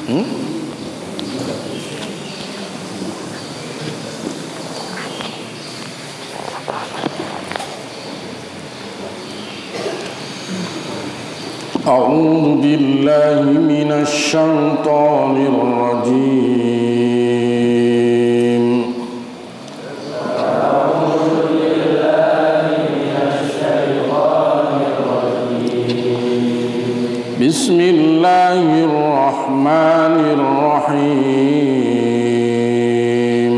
A'udzu billahi minasy syaithanir rajim. A'udzu billahi minasy syaithanir rajim. Bismillahirrahmanirrahim.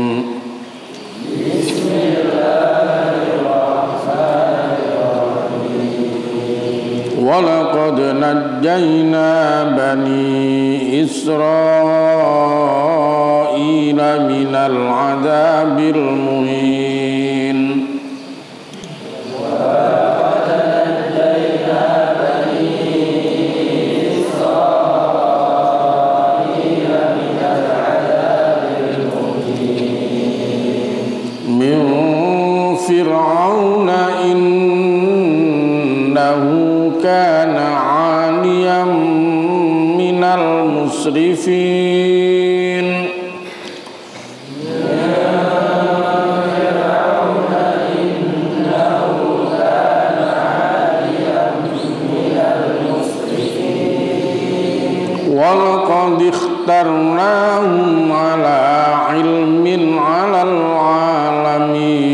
Walaqad najjayna bani Israila minal adzabil muhin. Walaqad najjayna bani Israila minal adzabil muhin. Min Fir'auna innahu kana 'aliyan minal musrifin. Walaqad ikhtarnahum 'ala 'ilmin 'alal 'alamin.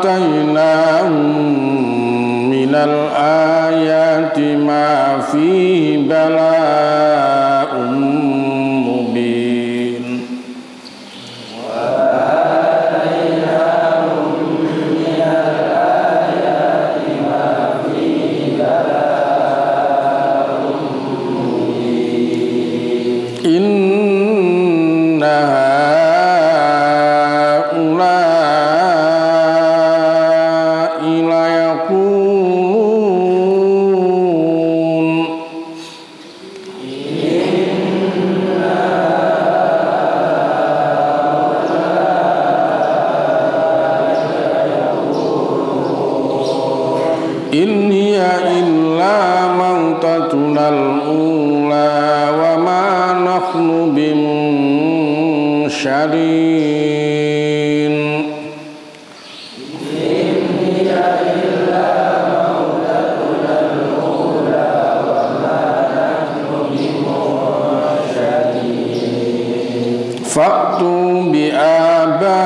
Atainahum minal ayati ma fihi bala'un mubin. Wa atainahum minal ayati ma fihi bala'un mubin. Inna in hiya illa mautatunal ula wa ma nahnu bimunsyarin. In hiya illa mautatunal ula wa ma nahnu bimunsyarin. Fa'tu bi abaina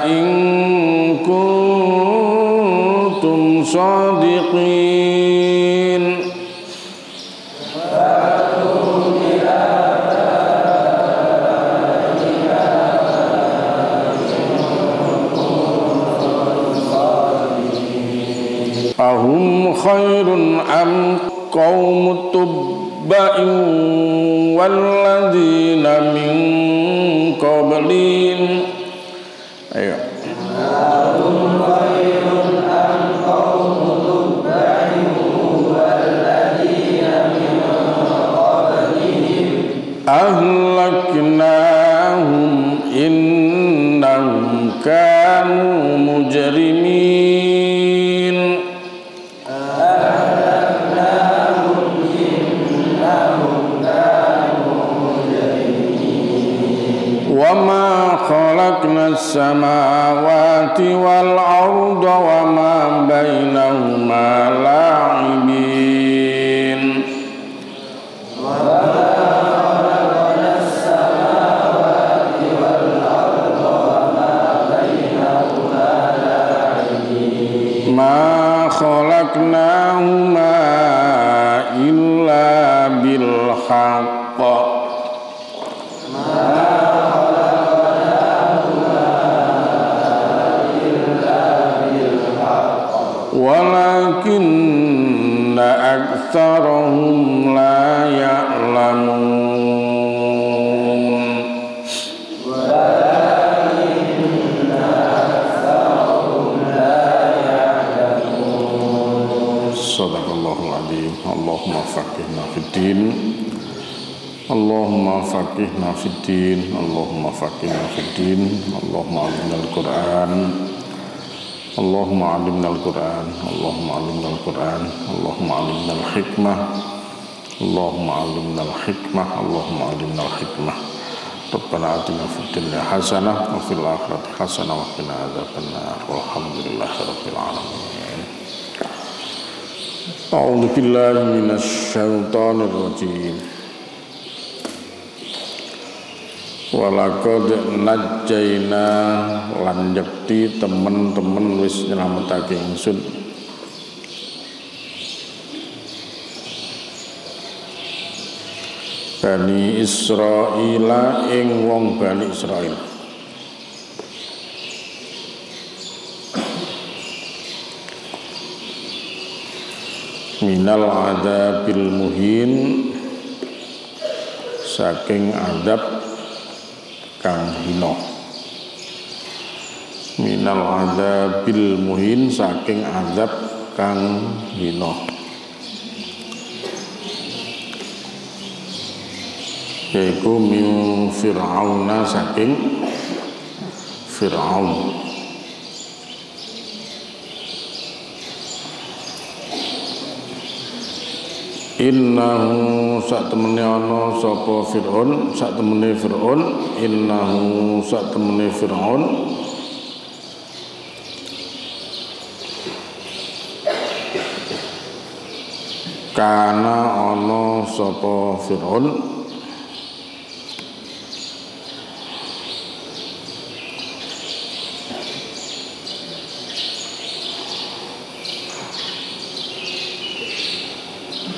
in kuntum shadiqin. Ahum khairun am qaum tubba'in walladzina min qablihim. Ayo. Ahum khairun am qaum tubba'in walladzina min qablihim. Ahlaknahum innahum kanu mujrimin. Wa ma khalaqna as-samawati wal arda wa ma bainahuma la'ibin. Wa ma khalaqna as-samawati wal arda wa ma bainahuma la'ibin. Ma khalaqnahuma illa bil haqq. Walakinna aktsarahum la ya'lamun. Walakinna aktsarahum la ya'lamun. Shadaqallahul adzim. Allahumma faqihna fid din Allahumma faqihna fid din, Allahumma faqihna fid din, Allahumma alimna al-Qur'an, Allahumma alimna al-Qur'an, Allahumma alimna al-Qur'an, Allahumma alimna al-hikmah, Allahumma alimna al-hikmah, Allahumma alimna al-hikmah. Rabbana atina fid dunya hasanah wa fil akhirati hasanah wa qina adzabannar. Walhamdulillahi rabbil alamin. A'udzu billahi minasy syaithanir rajim. Walaqad najjayna lan yakti temen-temen wis nyelametake ingsun Bani Israila ing wong Bani Israil minal adabil muhin saking adab kang hina minal adabil muhin saking adab kang hina yaiku min Fir'auna saking Fir'aun innahu sak temene ana sapa Fir'aun sak temene Fir'aun innahu sak temene Fir'aun kana ana sapa Fir'aun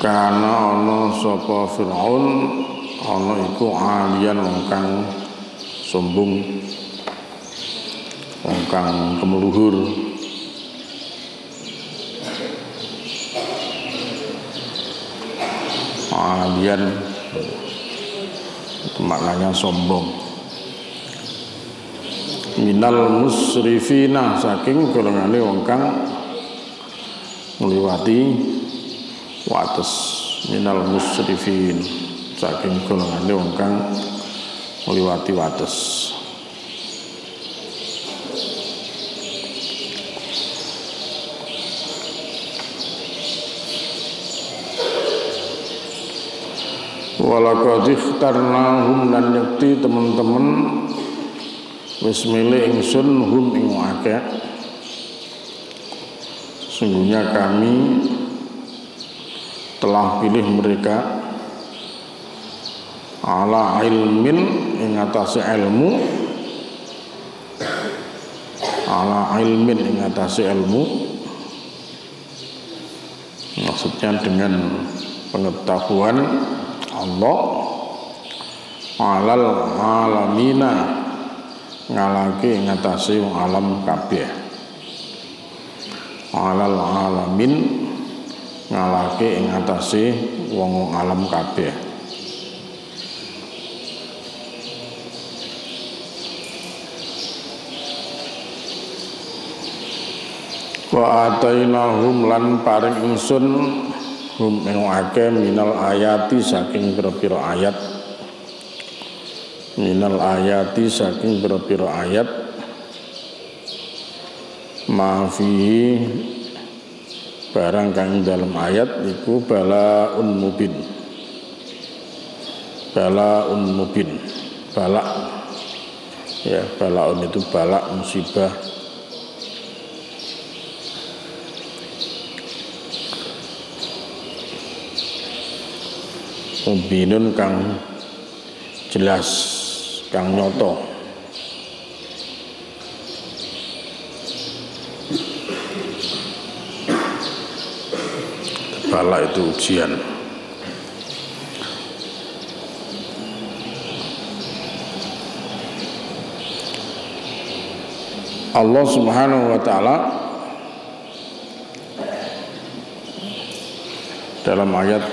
kana ana sapa Fir'aun ana iku alian wong kang sombong wong kang kemeluhur alian itu maknanya sombong minal musrifina saking golongane wong kang ngliwati wates minal musrifin saking golongane wong kang ngliwati wates walaqad ikhtarnahum lan yakti teman-teman wis milih ingsun hum ing akeh sesungguhnya kami telah pilih mereka ala ilmin ing atase ilmu ala ilmin ing atase ilmu maksudnya dengan pengetahuan Allah alal alamina ngalake ing atase wong alam kabeh alal alamin ngalake ing atase wong alam kabeh wa atainahum lan paring ingsun hum ing akeh minal ayati saking pira-pira ayat minal ayati saking pira-pira ayat maafi barang kang dalam ayat iku balaun mubin balak ya balaun itu balak musibah mubinun kang jelas kang nyoto balak itu ujian Allah Subhanahu wa ta'ala dalam ayat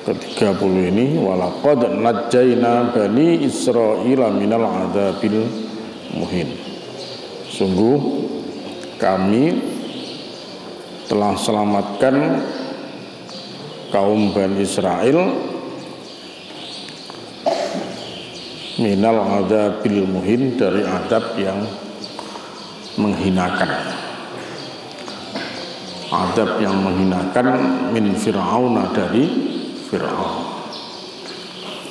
ke-30 ini walaqad najjayna bani Israila minal adzabil muhin sungguh kami telah selamatkan kaum Bani Israel minal adzabil muhin, dari adab yang menghinakan. Adab yang menghinakan min Fir'aun, dari Fir'aun.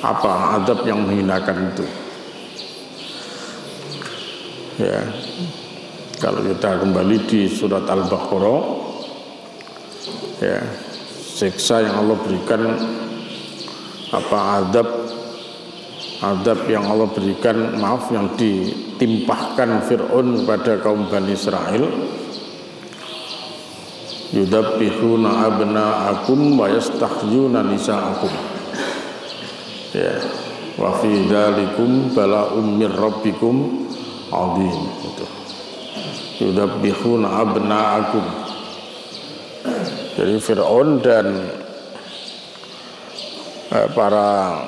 Apa adab yang menghinakan itu? Ya, kalau kita kembali di surat Al-Baqarah, ya, siksa yang Allah berikan, apa adab yang Allah berikan, maaf, yang ditimpahkan Fir'aun pada kaum Bani Israel. Yudabbihuna abna'akum wa yastahyuna nisa'akum. Ya, wa fi dzalikum bala'um mir rabbikum azim. Gitu. Yudabbihuna abna'akum. Jadi Fir'aun dan para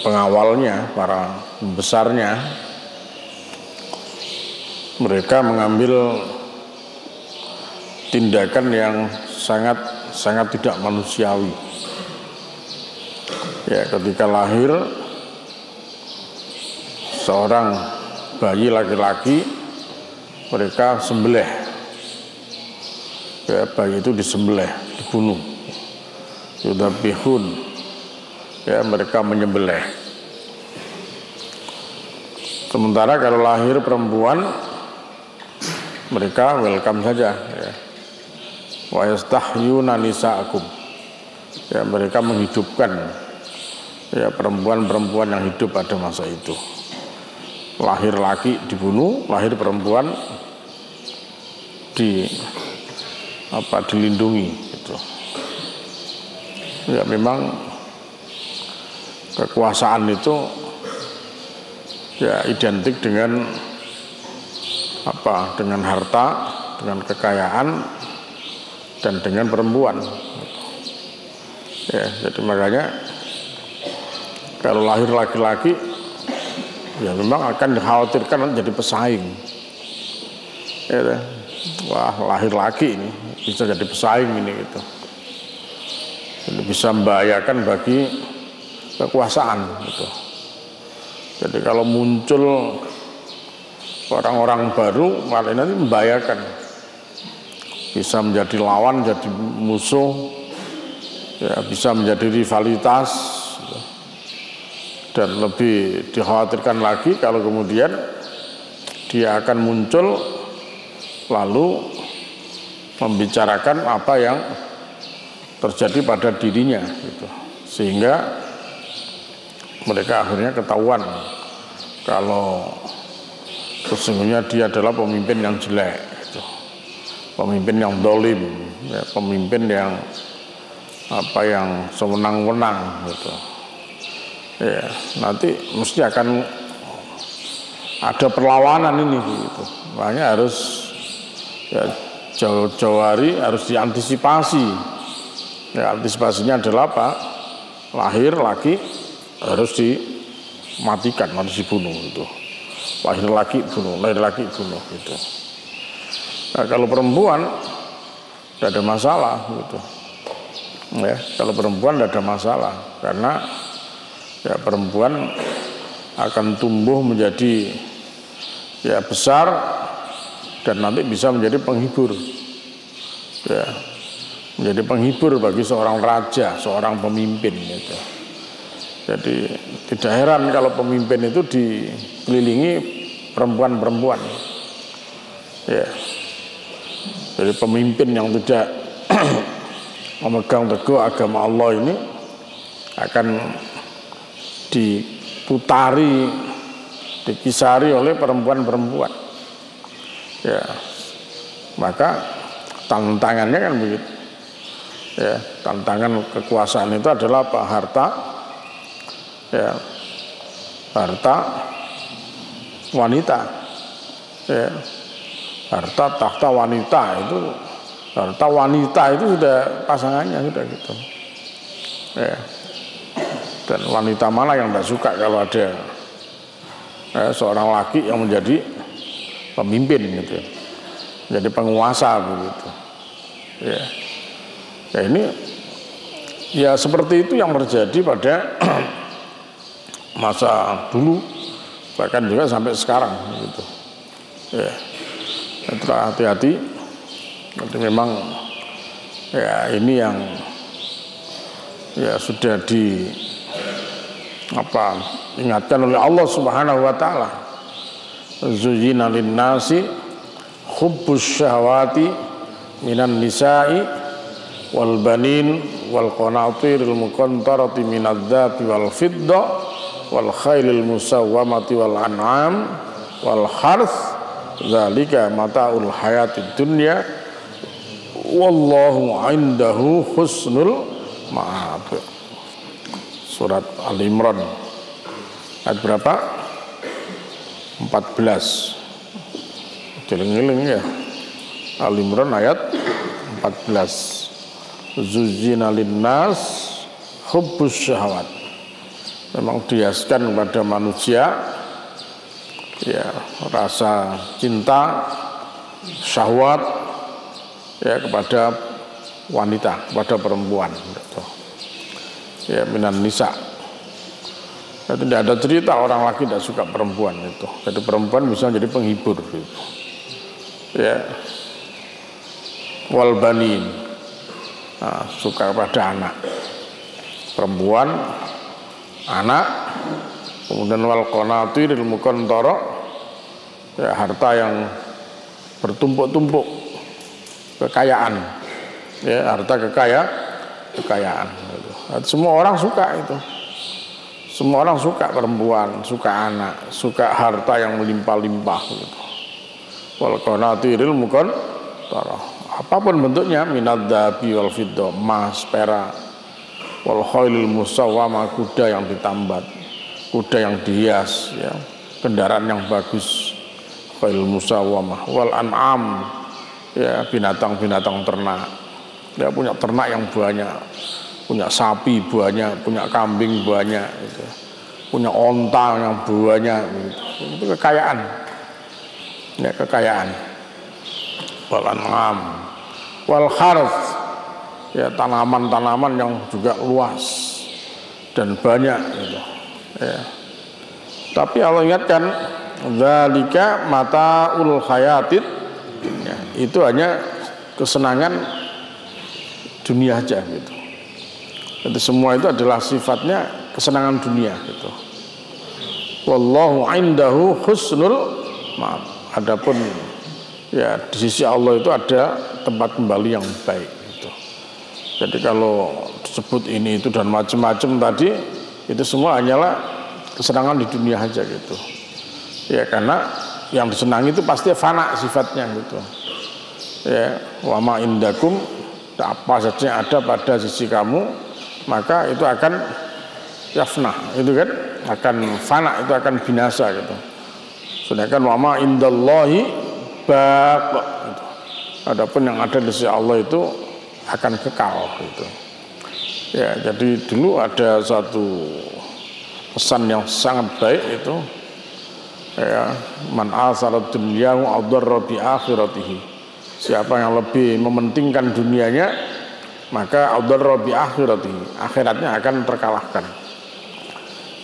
pengawalnya, para pembesarnya, mereka mengambil tindakan yang sangat tidak manusiawi. Ya, ketika lahir seorang bayi laki-laki, mereka sembelih. Ya, bayi itu disembelih, dibunuh. Yudabbihun. Ya, mereka menyembelih. Sementara kalau lahir perempuan, mereka welcome saja. Ya. Wa yastahyuna nisa'akum. Ya, mereka menghidupkan, ya, perempuan-perempuan yang hidup pada masa itu. Lahir laki dibunuh, lahir perempuan dilindungi gitu. Ya, memang kekuasaan itu ya identik dengan dengan harta, dengan kekayaan, dan dengan perempuan. Ya, jadi makanya kalau lahir laki-laki, ya memang akan dikhawatirkan jadi pesaing. Ya, wah, lahir laki ini bisa jadi pesaing ini gitu. Jadi bisa membahayakan bagi kekuasaan gitu. Jadi kalau muncul orang-orang baru, malah nanti membahayakan. Bisa menjadi lawan, jadi musuh, ya, bisa menjadi rivalitas. Dan lebih dikhawatirkan lagi kalau kemudian dia akan muncul lalu membicarakan apa yang terjadi pada dirinya gitu. Sehingga mereka akhirnya ketahuan kalau sesungguhnya dia adalah pemimpin yang jelek gitu. Pemimpin yang dolim, ya, pemimpin yang yang sewenang-wenang gitu. Ya, nanti mesti akan ada perlawanan ini gitu. Makanya harus, ya, jauh-jauh hari harus diantisipasi. Ya, antisipasinya adalah apa? Lahir laki harus dimatikan, harus dibunuh gitu. Lahir laki bunuh gitu. Nah, kalau perempuan tidak ada masalah gitu. Ya, kalau perempuan tidak ada masalah karena ya, perempuan akan tumbuh menjadi, ya, besar dan nanti bisa menjadi penghibur, ya, menjadi penghibur bagi seorang raja, seorang pemimpin gitu. Jadi tidak heran kalau pemimpin itu dikelilingi perempuan-perempuan, ya. Jadi pemimpin yang tidak memegang teguh agama Allah ini akan diputari, dikisari oleh perempuan-perempuan. Ya, maka tantangannya kan begitu. Ya, tantangan kekuasaan itu adalah apa? Harta, ya, harta, wanita, ya, harta, tahta, wanita itu, harta wanita itu sudah pasangannya sudah gitu. Ya. Dan wanita mana yang tidak suka kalau ada seorang laki yang menjadi pemimpin gitu, jadi penguasa begitu. Ya, ya ini Ya seperti itu yang terjadi pada masa dulu, bahkan juga sampai sekarang gitu. Ya, hati-hati. Jadi memang ya ini yang ya sudah ingatkan oleh Allah Subhanahu wa taala. Zuyyina lin-nasi hubbus syahawati minan nisa'i wal banin wal qanatiril muqantarati minadz-dzahabi wal fidda wal khailil musawwamati wal an'am wal harth dzalika mataul hayatid dunya wallahu 'indahu husnul ma'ab. Surat Al-Imran ayat berapa? 14. Jeling-jeling ya. Al-Imran ayat 14. Zuzzina linnas hubbus syahwat. Memang dihiaskan kepada manusia ya rasa cinta syahwat ya kepada wanita, kepada perempuan gitu. Ya minan nisa. Ya, tidak ada cerita orang laki tidak suka perempuan itu. Jadi perempuan bisa jadi penghibur gitu. Ya. Wal banin. Nah, suka pada anak. Perempuan, anak, kemudian wal qanatiril muqantara, ya harta yang bertumpuk-tumpuk, kekayaan. Ya, harta kekayaan. Semua orang suka itu. Semua orang suka perempuan, suka anak, suka harta yang melimpah-limpah gitu. Wal qanatiril muqantara, apapun bentuknya, minadz-dzahabi wal fidda, emas, perak, wal khailil musawwamah, kuda yang ditambat, kuda yang dihias, ya, kendaraan yang bagus, khailil musawwamah, wal an'am, ya binatang-binatang ternak, dia punya ternak yang banyak, punya sapi banyak, punya kambing banyak, gitu. Punya onta yang banyak, gitu. Itu kekayaan, ya kekayaan. Wal an'am, wal harth, ya tanaman-tanaman yang juga luas dan banyak, gitu. Ya. Tapi Allah ingatkan, dzalika mataul hayatid, ya, itu hanya kesenangan dunia aja gitu. Jadi semua itu adalah sifatnya kesenangan dunia gitu. Wallahu 'indahu husnul ma'ab. Adapun ya di sisi Allah itu ada tempat kembali yang baik gitu. Jadi kalau disebut ini itu dan macam-macam tadi itu semua hanyalah kesenangan di dunia aja gitu. Ya karena yang disenangi itu pasti fana sifatnya gitu. Ya, wa ma indakum, apa saja yang ada pada sisi kamu maka itu akan yafnah, itu kan akan fana, itu akan binasa gitu. Sedangkan wa ma indallahi baq gitu. Adapun yang ada di sisi Allah itu akan kekal gitu. Ya, jadi dulu ada satu pesan yang sangat baik itu ya, man asara dunyahu adarra bi akhiratihi. Siapa yang lebih mementingkan dunianya maka adarra bi akhiratihi, akhiratnya akan terkalahkan.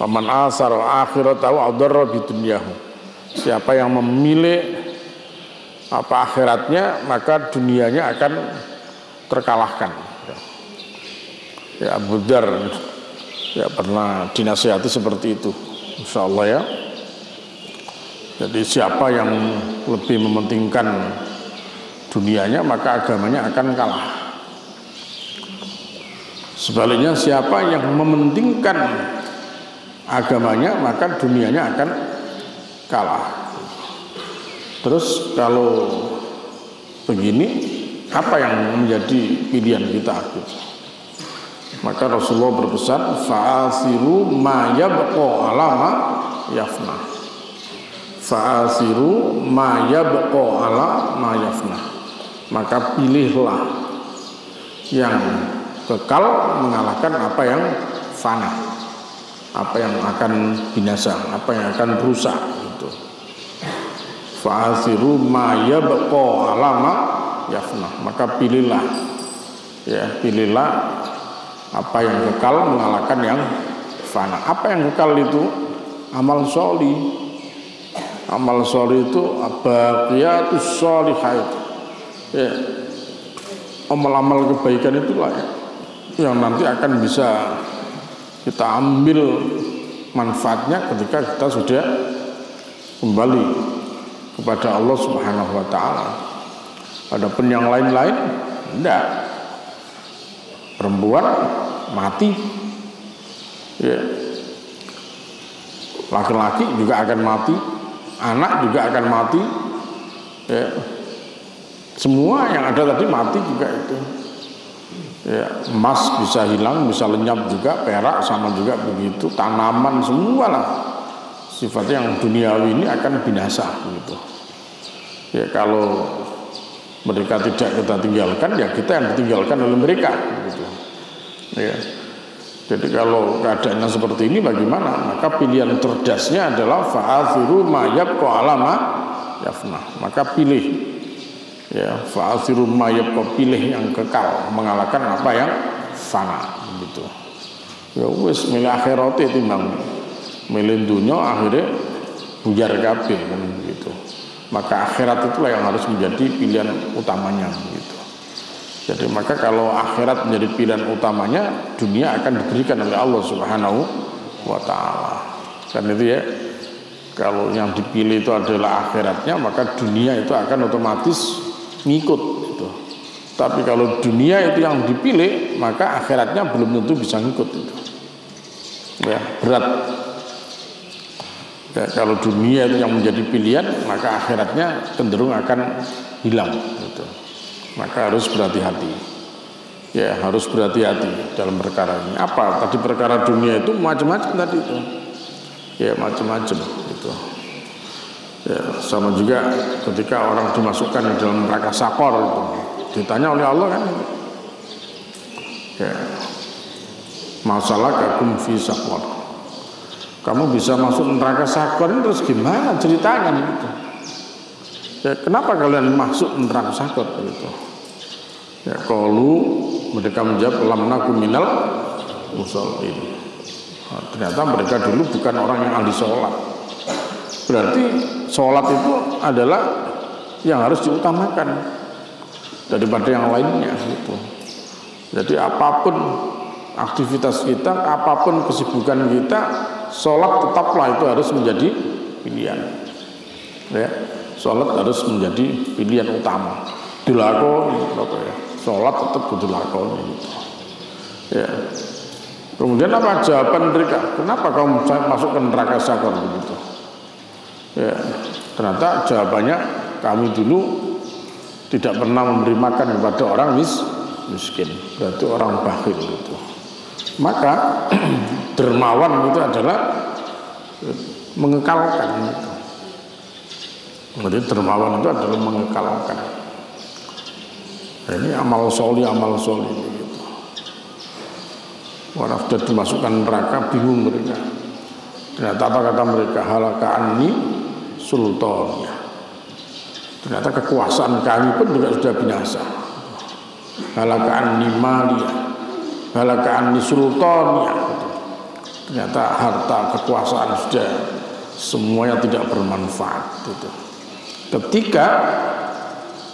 Man asara akhiratahu adarra bi dunyahu. Siapa yang memilih akhiratnya maka dunianya akan terkalahkan. Ya Abu Dzar ya pernah dinasihati seperti itu, insyaallah ya. Jadi siapa yang lebih mementingkan dunianya maka agamanya akan kalah. Sebaliknya siapa yang mementingkan agamanya maka dunianya akan kalah. Terus kalau begini apa yang menjadi pilihan kita gitu? Maka Rasulullah berpesan fa'asiru ma yabqa alama yafna. Fa'asiru ma yabqa ala ma yafna. Maka pilihlah yang kekal mengalahkan apa yang fana, apa yang akan binasa, apa yang akan rusak gitu. Fa'asiru ma yabqa alama yafna. Maka pilihlah ya, pilihlah Apa yang kekal mengalahkan yang fana. Apa yang kekal itu? Amal sholih. Amal sholih itu baqiyatus sholihait. Ya. Amal-amal kebaikan itulah yang nanti akan bisa kita ambil manfaatnya ketika kita sudah kembali kepada Allah Subhanahu wa taala. Adapun yang lain-lain enggak. Perempuan mati. Ya. Laki-laki juga akan mati, anak juga akan mati. Ya. Semua yang ada tadi mati juga itu. Ya, emas bisa hilang, bisa lenyap juga, perak sama juga begitu, tanaman semua lah. Sifatnya yang duniawi ini akan binasa gitu. Ya kalau mereka tidak kita tinggalkan, ya kita yang ditinggalkan oleh mereka gitu. Ya. Jadi kalau keadaannya seperti ini bagaimana? Maka pilihan cerdasnya adalah fa'athiru ma yabqa ala ma yafna. Maka pilih, ya, fa'athiru ma yabqa, pilih yang kekal mengalahkan apa yang fana gitu. Ya wis milih akhirate timbang milih dunia, akhirnya bujar kabeh kan gitu. Maka akhirat itulah yang harus menjadi pilihan utamanya gitu. Jadi maka kalau akhirat menjadi pilihan utamanya, dunia akan diberikan oleh Allah Subhanahu wa taala. Kan itu ya. Kalau yang dipilih itu adalah akhiratnya, maka dunia itu akan otomatis ngikut gitu. Tapi kalau dunia itu yang dipilih, maka akhiratnya belum tentu bisa ngikut itu. Ya, berat. Ya, kalau dunia itu yang menjadi pilihan, maka akhiratnya cenderung akan hilang gitu. Maka harus berhati-hati. Ya, harus berhati-hati dalam perkara ini. Apa? Tadi perkara dunia itu macam-macam tadi itu. Ya, macam-macam gitu. Ya, sama juga ketika orang dimasukkan di dalam neraka sakor itu. Ditanya oleh Allah kan. Ya. Masalah kagum fi sakor. Kamu bisa masuk neraka sakor ini terus gimana ceritanya gitu. Ya, kenapa kalian masuk neraka sakor gitu? Ya, qalu, mereka menjawab lam naku minal musallin. Nah, ternyata mereka dulu bukan orang yang ahli sholat. Berarti sholat itu adalah yang harus diutamakan daripada yang lainnya gitu. Jadi apapun aktivitas kita, apapun kesibukan kita, sholat tetaplah itu harus menjadi pilihan. Ya, sholat harus menjadi pilihan utama. Dilakoni, ya. Sholat tetap dilakoni. Gitu. Ya. Kemudian apa jawaban mereka? Kenapa kamu masuk ke neraka sakor begitu? Ya, ternyata jawabannya kami dulu tidak pernah memberi makan kepada orang miskin, berarti orang bakhil gitu. Maka dermawan itu adalah mengekalkan gitu. Jadi dermawan itu adalah mengekalkan. Nah, ini amal sholih gitu. Orang sudah dimasukkan neraka bingung mereka. Ternyata apa kata mereka? Halaka anni sultannya. Ternyata kekuasaan kami pun juga sudah binasa. Halaka anni maliyah, halaka anni sultannya. Ternyata harta kekuasaan sudah semuanya tidak bermanfaat gitu. Ketika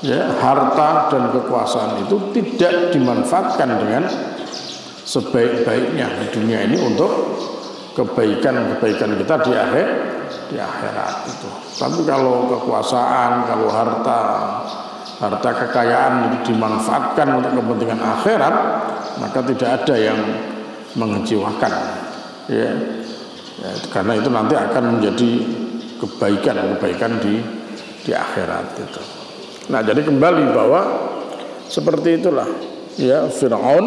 ya harta dan kekuasaan itu tidak dimanfaatkan dengan sebaik-baiknya di dunia ini untuk kebaikan-kebaikan kita di akhirat itu. Tapi kalau kekuasaan, kalau harta kekayaan itu dimanfaatkan untuk kepentingan akhirat, maka tidak ada yang mengecewakan. Ya, karena itu nanti akan menjadi kebaikan di akhirat itu. Nah, jadi kembali bahwa seperti itulah ya Fir'aun,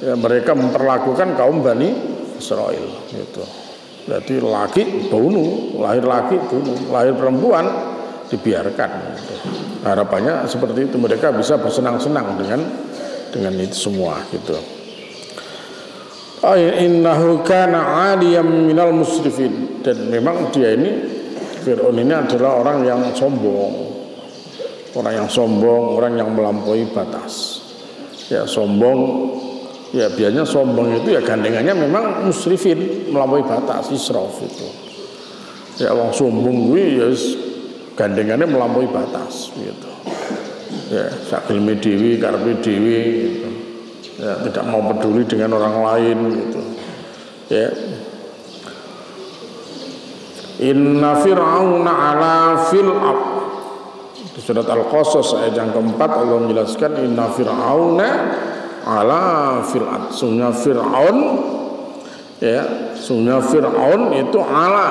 ya, mereka memperlakukan kaum Bani Israel gitu. Jadi laki bunuh, lahir laki bunuh, lahir perempuan dibiarkan gitu. Harapannya seperti itu, mereka bisa bersenang-senang dengan itu semua gitu. Innahu kana 'aliyan minal musrifin, dan memang dia ini Fir'aun ini adalah orang yang sombong. Orang yang sombong, orang yang melampaui batas. Ya, sombong Ya biasanya sombong itu ya gandengannya memang musrifin, melampaui batas, israf itu. Ya wong sombong kuwi ya gandengannya melampaui batas gitu. Ya sakilme dewi, karepe dewi gitu. Ya tidak mau peduli dengan orang lain gitu. Ya. Inna fir'auna ala fil ard. Di surat Al-Qasas ayat yang keempat Allah menjelaskan inna fir'auna ala fil ard. Sungguhnya Fir'aun, ya, sungguhnya Fir'aun itu ala,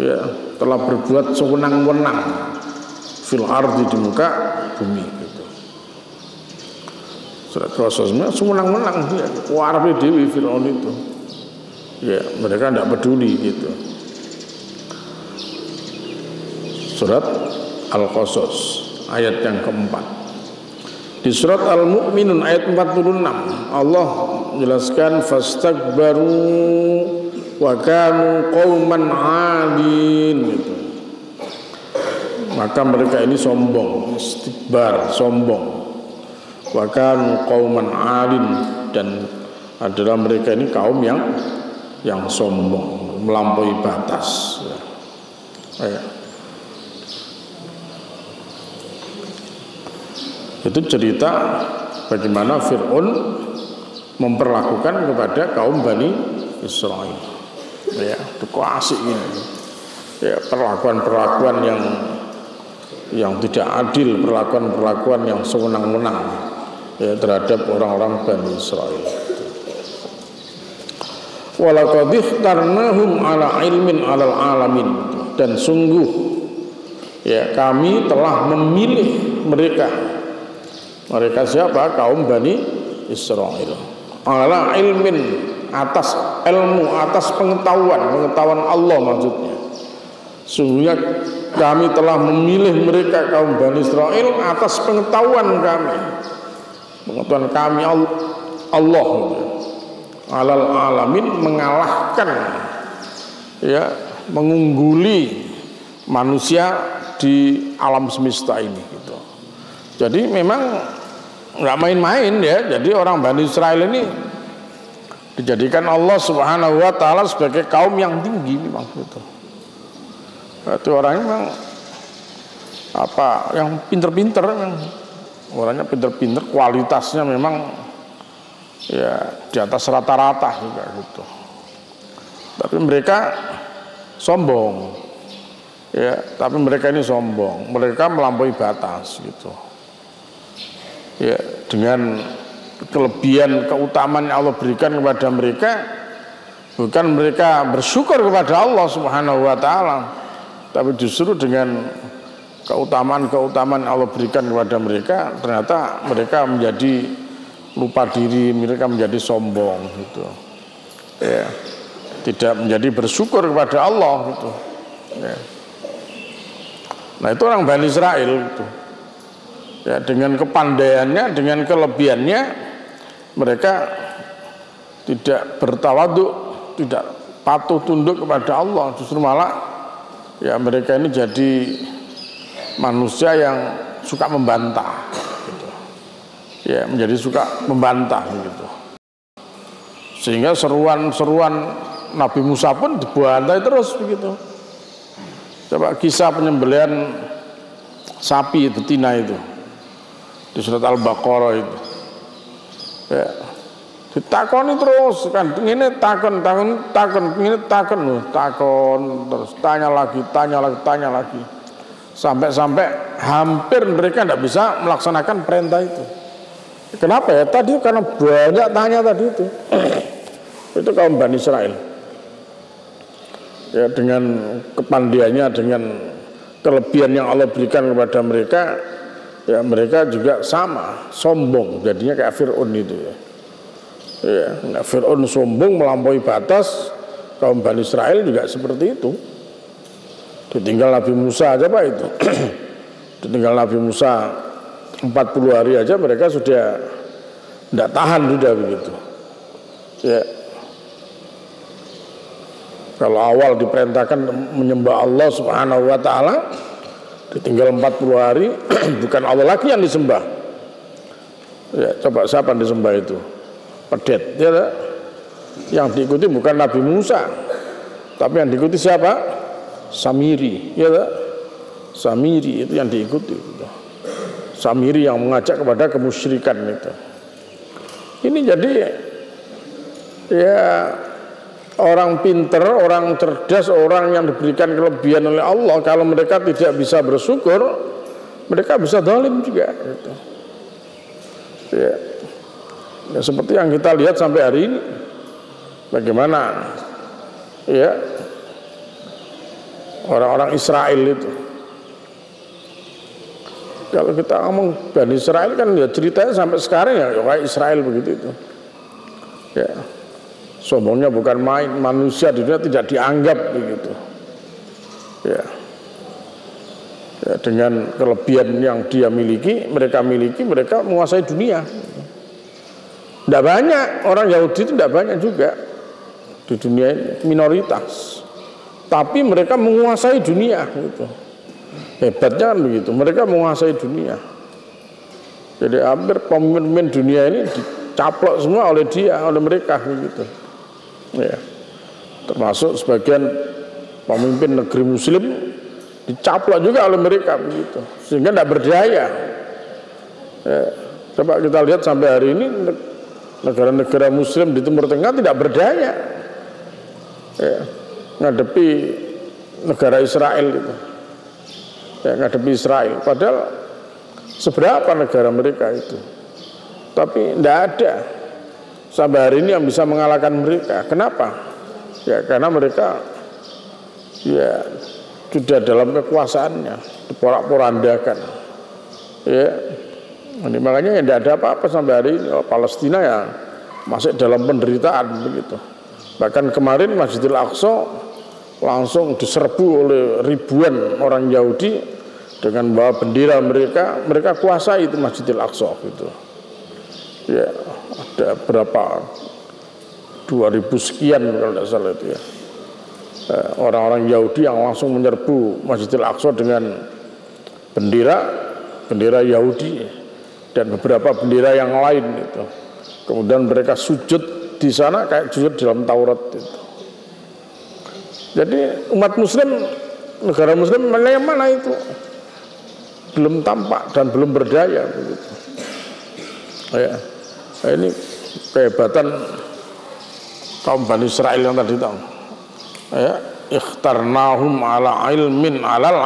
ya, telah berbuat sewenang-wenang fil ardi, di muka bumi gitu. Surat Al-Qasas sewenang-wenang dia, warbe dewi Fir'aun itu. Ya, mereka tidak peduli gitu. Surat Al-Qasas ayat yang keempat. Di surat Al-Mu'minun ayat 46 Allah menjelaskan fastakbaru wa kanu qauman 'alin gitu. Maka mereka ini sombong, istikbar, sombong. Wa kanu qauman 'alin, dan adalah mereka ini kaum yang sombong, melampaui batas ya. Itu cerita bagaimana Fir'aun memperlakukan kepada kaum Bani Israel. Ya, itu kok asik ini. Ya, perlakuan-perlakuan yang tidak adil, perlakuan-perlakuan yang sewenang-wenang ya terhadap orang-orang Bani Israel. Walaqad ikhtarnahum ala ilmin alal alamin, dan sungguh ya kami telah memilih mereka. Mereka siapa? Kaum Bani Israel. Ala ilmin, atas ilmu, atas pengetahuan Allah maksudnya. Sungguhnya kami telah memilih mereka kaum Bani Israel atas pengetahuan kami. Pengetahuan kami Allah gitu. Alal alamin, mengalahkan ya, mengungguli manusia di alam semesta ini gitu. Jadi memang nggak main-main ya. Jadi orang Bani Israel ini dijadikan Allah Subhanahu wa taala sebagai kaum yang tinggi memang gitu. Itu orangnya memang apa, yang pinter-pinter, memang orangnya pinter-pinter, kualitasnya memang ya di atas rata-rata juga gitu. Tapi mereka sombong ya, tapi mereka ini sombong, mereka melampaui batas gitu ya, dengan kelebihan keutamaan yang Allah berikan kepada mereka. Bukan mereka bersyukur kepada Allah Subhanahu wa taala, tapi justru dengan keutamaan-keutamaan yang Allah berikan kepada mereka, ternyata mereka menjadi lupa diri, mereka menjadi sombong gitu ya, tidak menjadi bersyukur kepada Allah gitu ya. Nah itu orang Bani Israel gitu ya, dengan kepandaiannya, dengan kelebihannya, mereka tidak bertawaduk, tidak patuh tunduk kepada Allah, justru malah ya mereka ini jadi manusia yang suka membantah gitu. Ya, menjadi suka membantah gitu. Sehingga seruan-seruan Nabi Musa pun dibantai terus begitu. Coba kisah penyembelihan sapi betina itu di surat Al-Baqarah itu. Ya, ditakoni terus kan, ini takon terus, tanya lagi, sampai hampir mereka tidak bisa melaksanakan perintah itu. Kenapa ya? Tadi karena banyak tanya tadi itu. Itu kaum Bani Israel. Ya, dengan kepandaiannya, dengan kelebihan yang Allah berikan kepada mereka, ya mereka juga sama sombong, jadinya kayak Fir'aun itu ya. Ya, Fir'aun sombong melampaui batas, kaum Bani Israel juga seperti itu. Ditinggal Nabi Musa aja Pak itu. Ditinggal Nabi Musa 40 hari aja mereka sudah tidak tahan sudah begitu. Ya. Kalau awal diperintahkan menyembah Allah Subhanahu wa taala, ditinggal 40 hari bukan Allah lagi yang disembah. Ya, coba siapa yang disembah itu? pedet, ya tak? Yang diikuti bukan Nabi Musa, tapi yang diikuti siapa? Samiri, ya tak? Samiri itu yang diikuti. Samiri yang mengajak kepada kemusyrikan itu. Ini jadi ya orang pinter, orang cerdas, orang yang diberikan kelebihan oleh Allah, kalau mereka tidak bisa bersyukur, mereka bisa zalim juga gitu. Ya. Ya, seperti yang kita lihat sampai hari ini, bagaimana ya orang-orang Israel itu. Kalau kita ngomong Bani Israel kan ya ceritanya sampai sekarang ya kayak Israel begitu itu. Ya. Sombongnya bukan main, manusia di dunia tidak dianggap begitu. Ya. Ya, dengan kelebihan yang dia miliki, mereka menguasai dunia. Tidak banyak orang Yahudi itu, tidak banyak juga di dunia ini, minoritas. Tapi mereka menguasai dunia gitu. Hebatnya kan begitu, mereka menguasai dunia. Jadi hampir pemimpin dunia ini dicaplok semua oleh dia, oleh mereka begitu. Ya. Termasuk sebagian pemimpin negeri Muslim dicaplok juga oleh mereka begitu, sehingga tidak berdaya. Ya. Coba kita lihat sampai hari ini negara-negara Muslim di Timur Tengah tidak berdaya. Ya. Ngadepi negara Israel itu. Ya, ngadepi Israel, padahal seberapa negara mereka itu, tapi tidak ada sampai hari ini yang bisa mengalahkan mereka. Kenapa? Ya karena mereka ya sudah dalam kekuasaannya diporak-porandakan. Ya, ini makanya tidak ada apa-apa sampai hari ini. Palestina ya masih dalam penderitaan begitu. Bahkan kemarin Masjidil Aqsa langsung diserbu oleh ribuan orang Yahudi dengan bawa bendera mereka kuasai itu Masjidil Aqsa gitu. Ya, ada berapa 2000 sekian kalau tidak salah itu ya. Orang-orang Yahudi yang langsung menyerbu Masjidil Aqsa dengan bendera Yahudi dan beberapa bendera yang lain itu. Kemudian mereka sujud di sana kayak sujud dalam Taurat itu. Jadi umat Muslim, negara Muslim mana itu belum tampak dan belum berdaya begitu. Ya, ini kehebatan kaum Bani Israel yang tadi tahu. Ya, ikhtarnahum ala ilmin alal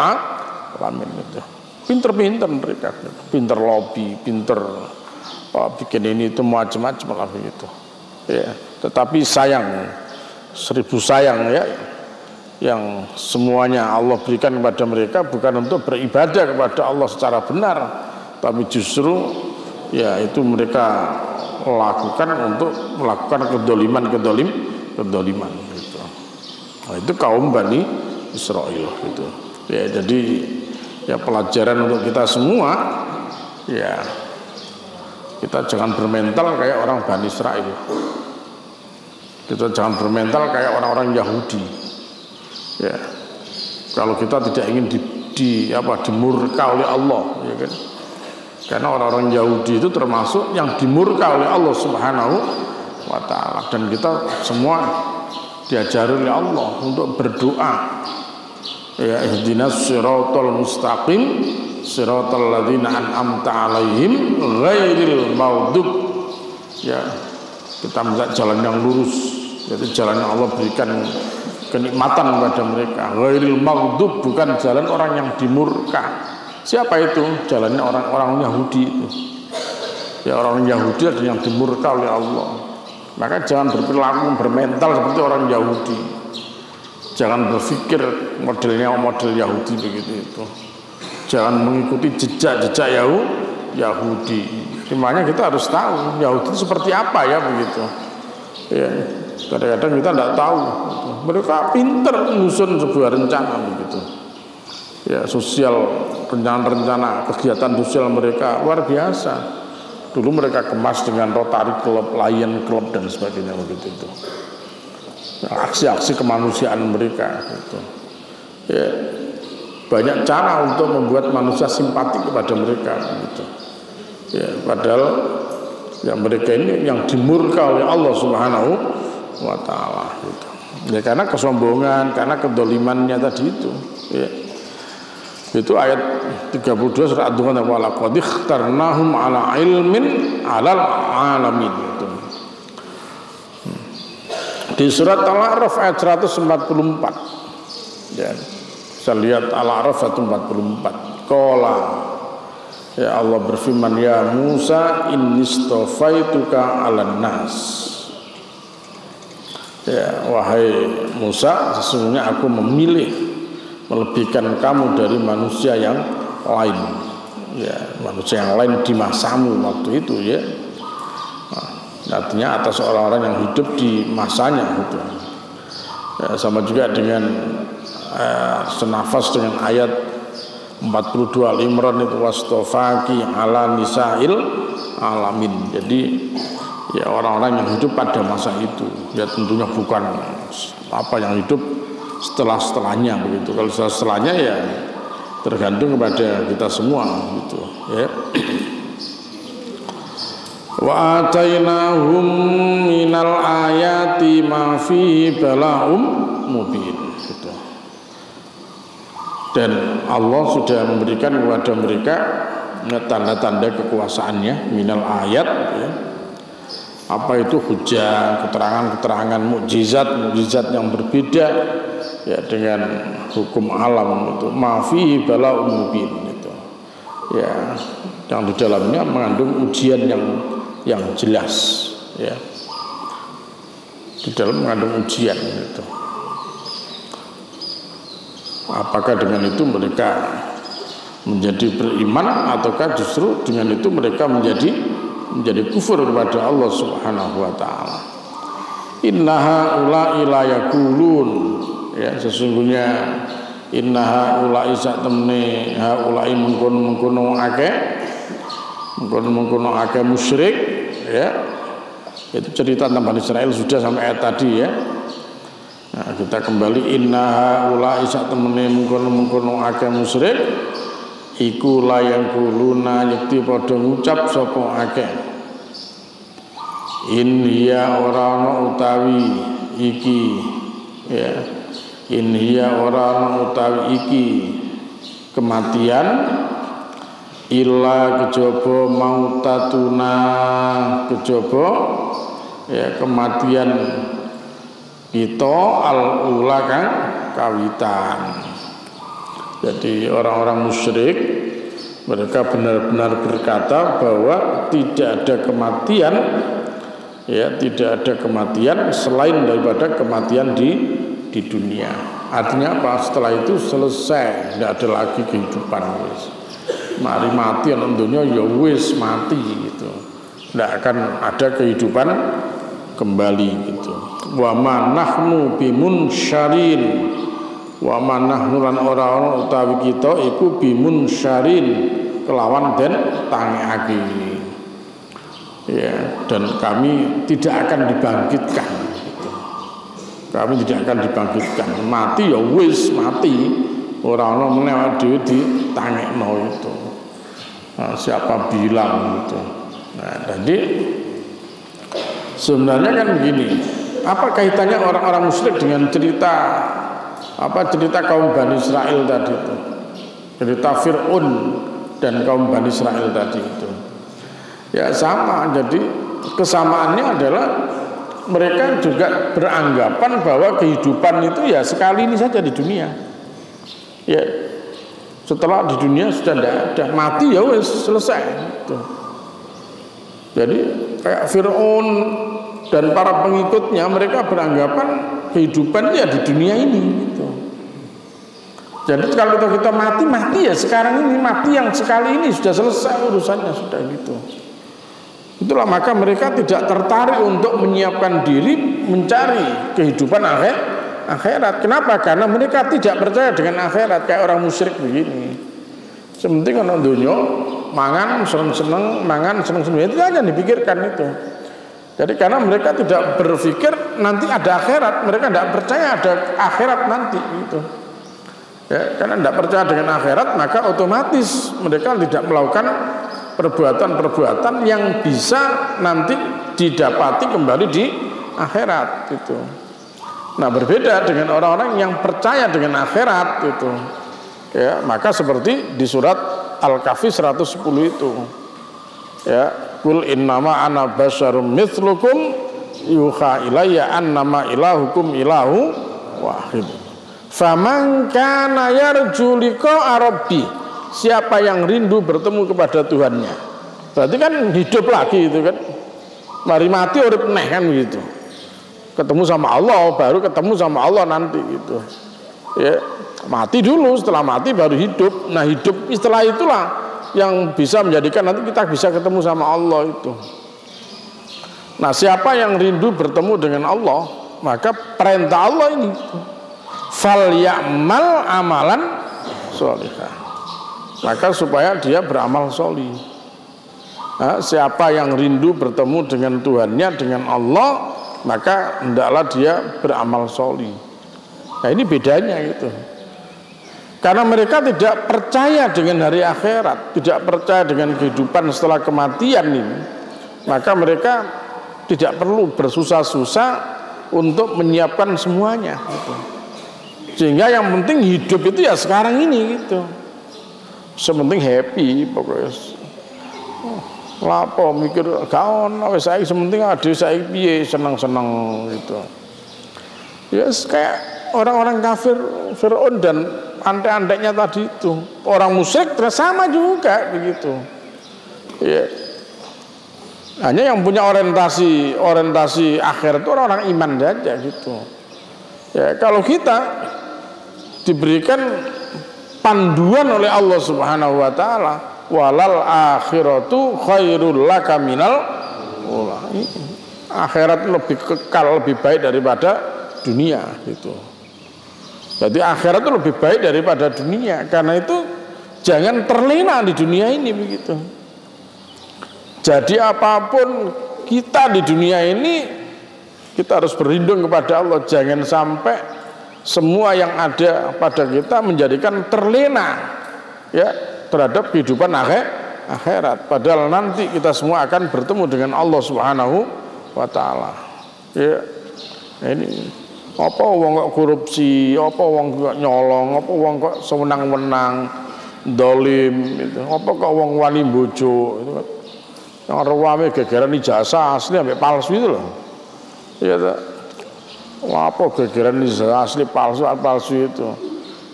alamin itu. Pinter-pinter mereka, pinter lobby, pinter bikin ini itu macam-macam lah begitu. Ya, tetapi sayang, 1000 sayang ya. Yang semuanya Allah berikan kepada mereka bukan untuk beribadah kepada Allah secara benar, tapi justru ya itu mereka lakukan untuk melakukan kedoliman gitu. Nah, itu kaum Bani Israel gitu. Ya jadi ya pelajaran untuk kita semua ya, kita jangan bermental kayak orang Bani Israel, kita jangan bermental kayak orang-orang Yahudi. Ya, kalau kita tidak ingin dimurka oleh Allah, ya kan? Karena orang-orang Yahudi itu termasuk yang dimurka oleh Allah Subhanahu wa Ta'ala, dan kita semua diajari oleh Allah untuk berdoa. Ya, ihdinas siratal mustaqim, siratal ladzina an'amta 'alaihim ghairil maghdub. Ya, kita minta jalan yang lurus, yaitu jalan yang Allah berikan kenikmatan kepada mereka. Ghairil maghdub, bukan jalan orang yang dimurka. Siapa itu? Jalannya orang-orang Yahudi itu. Ya, orang Yahudi ada yang dimurka oleh Allah. Maka jangan berperilaku bermental seperti orang Yahudi. Jangan berpikir modelnya model Yahudi begitu itu. Jangan mengikuti jejak-jejak Yahudi. Dimana kita harus tahu Yahudi itu seperti apa ya begitu. Ya, kadang-kadang kita tidak tahu. Mereka pinter menyusun sebuah rencana begitu. Ya, rencana-rencana kegiatan sosial mereka luar biasa. Dulu mereka kemas dengan Rotary Club, Lion Club dan sebagainya begitu itu. Aksi-aksi kemanusiaan mereka gitu. Ya, banyak cara untuk membuat manusia simpati kepada mereka gitu. Ya, padahal Ya mereka ini yang dimurka oleh Allah Subhanahu wa taala gitu. Ya karena kesombongan, karena kedolimannya tadi itu. Ya. Itu ayat 32 surat Ad-Dukhan, wa laqad ikhtarnahum ala ilmin 'alal alamin itu. Di surat Al-A'raf ayat 144. Ya. Saya lihat Al-A'raf 144. Qala, ya Allah berfirman, ya Musa innistofaituka 'alan nas. Ya, wahai Musa, sesungguhnya aku melebihkan kamu dari manusia yang lain. Ya, manusia yang lain di masamu waktu itu ya. Artinya atas orang-orang yang hidup di masanya gitu. Ya, sama juga dengan senafas dengan ayat 42 Al-Imran itu wastofaki ala nisail alamin. Jadi ya orang-orang yang hidup pada masa itu ya tentunya bukan apa yang hidup setelahnya begitu. Kalau setelahnya ya tergantung kepada kita semua gitu ya. Wa atainahum minal ayati ma fihi bala'um mubin gitu. Dan Allah sudah memberikan kepada mereka tanda-tanda kekuasaannya minal ayat ya. Apa itu hujah, keterangan-keterangan mukjizat yang berbeda ya dengan hukum alam itu ma fihi bala'um mubin gitu. Ya, yang di dalamnya mengandung ujian yang jelas ya. Di dalam mengandung ujian itu. Apakah dengan itu mereka menjadi beriman ataukah justru dengan itu mereka menjadi kufur kepada Allah Subhanahu wa taala. Innaha ula'i la yaqulun ya, sesungguhnya innaha ula'i sak temne ha ula'i mengkono akeh musyrik ya. Itu cerita tentang Bani Israel sudah sampai ayat tadi ya. Nah, kita kembali innaha ula'i sak temene mengkono akeh musyrik iku layang kuluna yakti padha ngucap sapa akeh in hiya ora ana utawi iki ya in hiya ora ana utawi iki kematian illa kejaba mautatuna kejaba ya kematian kita al-ula kang kawitan. Jadi orang-orang musyrik mereka benar-benar berkata bahwa tidak ada kematian ya, tidak ada kematian selain daripada kematian di dunia. Artinya apa? Setelah itu selesai, tidak ada lagi kehidupan. Mari mati anak dunia ya wis mati gitu. Tidak akan ada kehidupan kembali gitu. Wa ma nahnu bimunsyarin wa manahnu lan ora-ora utawi kita iku bimun syarin kelawan den tangekake ya, dan kami tidak akan dibangkitkan gitu. Kami tidak akan dibangkitkan, mati ya wis mati, ora ana meneh dhewe ditangekno itu. Nah, siapa bilang gitu. Nah, jadi sebenarnya kan begini, apa kaitannya orang-orang musyrik dengan cerita kaum Bani Israel tadi itu, cerita Fir'aun dan kaum Bani Israel tadi itu ya sama. Jadi kesamaannya adalah mereka juga beranggapan bahwa kehidupan itu ya sekali ini saja di dunia ya, setelah di dunia sudah tidak ada, mati ya wes selesai gitu. Jadi kayak Fir'aun dan para pengikutnya mereka beranggapan kehidupan ya di dunia ini gitu. Jadi kalau kita mati ya sekarang ini, mati yang sekali ini sudah selesai urusannya sudah gitu. Itulah maka mereka tidak tertarik untuk menyiapkan diri mencari kehidupan akhirat. Kenapa? Karena mereka tidak percaya dengan akhirat kayak orang musyrik begini. Sementing orang dunia mangan seneng-seneng, mangan seneng-seneng itu aja dipikirkan itu. Jadi karena mereka tidak berpikir nanti ada akhirat, mereka tidak percaya ada akhirat nanti gitu. Ya, karena tidak percaya dengan akhirat maka otomatis mereka tidak melakukan perbuatan-perbuatan yang bisa nanti didapati kembali di akhirat gitu. Nah, berbeda dengan orang-orang yang percaya dengan akhirat gitu. Ya, maka seperti di surat Al-Kahfi 110 itu. Ya, qul innama ana basyarum mithlukum yuha ilayya annama ilahukum ilahu wahid. Faman kana yarju liqa'a rabbi, siapa yang rindu bertemu kepada Tuhannya. Berarti kan hidup lagi itu kan. Mari mati urip neh kan gitu. Ketemu sama Allah, baru ketemu sama Allah nanti gitu. Ya, mati dulu, setelah mati baru hidup. Nah, hidup setelah itulah yang bisa menjadikan nanti kita bisa ketemu sama Allah itu. Nah, siapa yang rindu bertemu dengan Allah, maka perintah Allah ini fal ya'mal amalan sholihah, maka supaya dia beramal sholih. Nah, siapa yang rindu bertemu dengan Tuhannya, dengan Allah, maka hendaklah dia beramal sholih. Nah, ini bedanya gitu. Karena mereka tidak percaya dengan hari akhirat, tidak percaya dengan kehidupan setelah kematian ini, maka mereka tidak perlu bersusah-susah untuk menyiapkan semuanya gitu. Sehingga yang penting hidup itu ya sekarang ini gitu. Sementing happy pokoknya. Lapo mikir gaon wis saiki sementing ade saiki piye seneng-seneng gitu. Ya kayak orang-orang kafir Firaun dan antek-anteknya tadi itu. Orang musyrik sama juga begitu. Ya. Hanya yang punya orientasi akhir itu orang-orang iman saja gitu. Ya, kalau kita diberikan panduan oleh Allah Subhanahu wa taala, walal akhiratu khairul laka minal ula. Akhirat lebih kekal, lebih baik daripada dunia gitu. Jadi akhirat itu lebih baik daripada dunia. Karena itu jangan terlena di dunia ini begitu. Jadi apapun kita di dunia ini, kita harus berlindung kepada Allah. Jangan sampai semua yang ada pada kita menjadikan terlena ya terhadap kehidupan akhirat. Padahal nanti kita semua akan bertemu dengan Allah Subhanahu wa taala. Ya. Ini apa wong kok korupsi, apa wong kok nyolong, apa wong kok sewenang-wenang, dolim itu. Apa kok wong wani bojo itu kan. Yang rewame gegeran ijazah asli sampai palsu itu loh. Ya tak. Wah, apa gegeran ijazah asli palsu itu.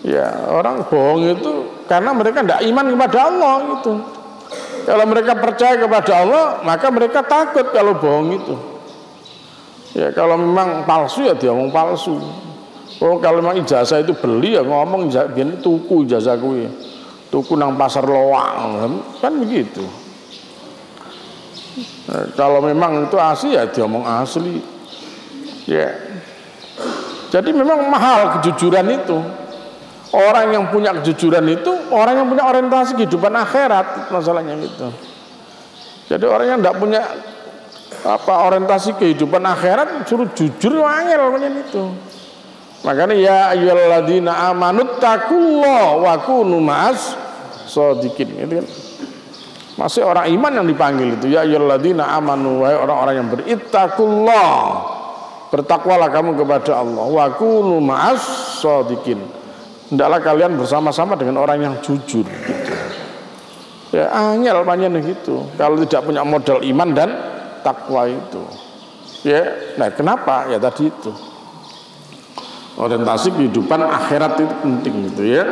Ya, orang bohong itu karena mereka tidak iman kepada Allah gitu. Kalau mereka percaya kepada Allah, maka mereka takut kalau bohong itu. Ya, kalau memang palsu ya dia ngomong palsu. Oh, kalau memang ijazah itu beli ya ngomong biar tuku ijazah kuwi. Tuku nang pasar loang kan begitu. Nah, kalau memang itu asli ya dia ngomong asli. Ya. Jadi memang mahal kejujuran itu. Orang yang punya kejujuran itu orang yang punya orientasi kehidupan akhirat, masalahnya gitu. Jadi orang yang tidak punya orientasi kehidupan akhirat suruh jujur angel macam itu. Makanya ya ayyuhalladzina amanu taqullaha wa kunu ma'as shadiqin. Itu kan masih orang iman yang dipanggil itu. Ya ayyuhalladzina amanu, wahai orang-orang yang berittaqullah, bertakwalah kamu kepada Allah, wa kunu ma'as shadiqin. Hendaklah kalian bersama-sama dengan orang yang jujur gitu. Ya angel panjang gitu. Kalau tidak punya modal iman dan takwa itu. Ya, nah kenapa? Ya tadi itu. Orientasi kehidupan akhirat itu penting gitu ya.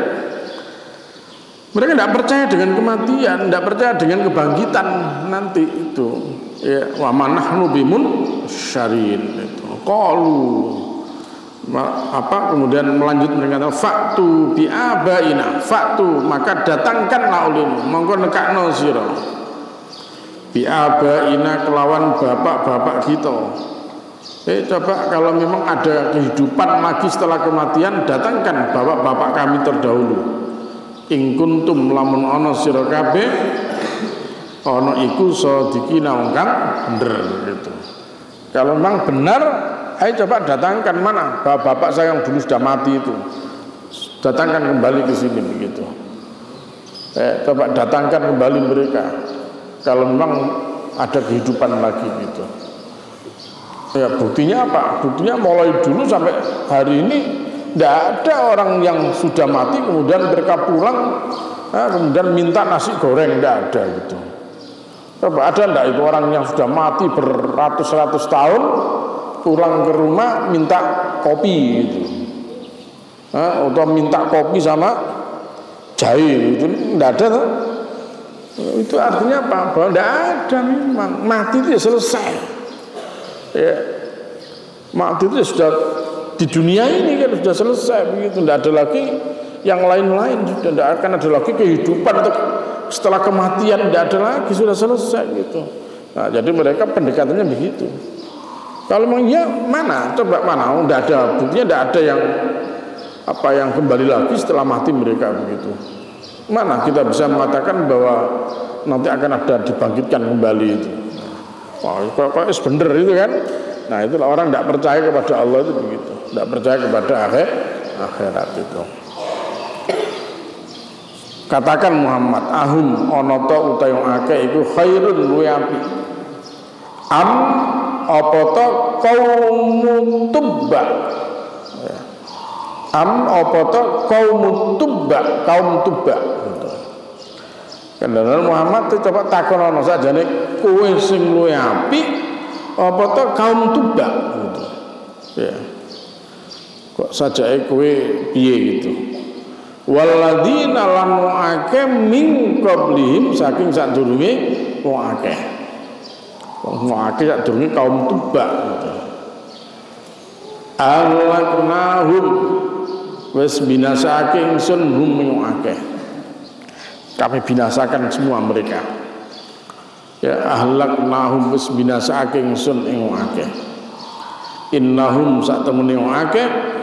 Mereka tidak percaya dengan kematian, tidak percaya dengan kebangkitan nanti itu. Ya, wa manahnu bimun syarin itu. Qalu kemudian melanjut mereka faktu bi abaina, faktu maka datangkanlah ulun monggo nekakno sira bi abaina kelawan bapak-bapak kita. Coba kalau memang ada kehidupan lagi setelah kematian, datangkan bapak-bapak kami terdahulu. In kuntum lamun ana sira kabeh ana iku sadikina wong kang bener gitu. Kalau memang benar, ayo coba datangkan mana bapak saya yang dulu sudah mati itu, datangkan kembali ke sini begitu. Coba datangkan kembali mereka. kalau memang ada kehidupan lagi gitu. Ya buktinya apa? Buktinya mulai dulu sampai hari ini tidak ada orang yang sudah mati kemudian mereka pulang kemudian minta nasi goreng, tidak ada gitu. Coba ada enggak itu orang yang sudah mati beratus-ratus tahun pulang ke rumah minta kopi gitu, atau minta kopi sama jahe itu tidak ada tuh. Itu artinya apa? Bahwa tidak ada, memang mati itu ya selesai ya. Mati itu ya sudah di dunia ini kan sudah selesai begitu, tidak ada lagi yang lain-lain, sudah tidak akan ada lagi kehidupan setelah kematian, tidak ada lagi, sudah selesai gitu. Nah, jadi mereka pendekatannya begitu. Kalau memang ya mana, coba mana, tidak ada buktinya, tidak ada yang kembali lagi setelah mati mereka begitu. Mana kita bisa mengatakan bahwa nanti akan ada dibangkitkan kembali itu. Wah, kok bener itu kan? Nah, itulah orang tidak percaya kepada Allah itu begitu, tidak percaya kepada akhirat itu. Katakan Muhammad, ahum onoto utayo ake iku khairun luwih apik. Am apa to kaum tubba. Am apa to kaum tubba, kaum tubba. Kendaraan Muhammad itu coba takon ana sajane kowe sing luwih apik apa to kaum tubba gitu. Ya. Kok sajake kowe piye gitu. Walladzina lam ake min qablihim saking sadurunge wong akeh. Wong akeh sadurunge kaum tubba gitu. Alaknahum wis binasake ingsun hum ing akeh. Kami binasakan semua mereka. Ya ahlaknahum wis binasake ingsun ing akeh. Innahum sak temene wong akeh.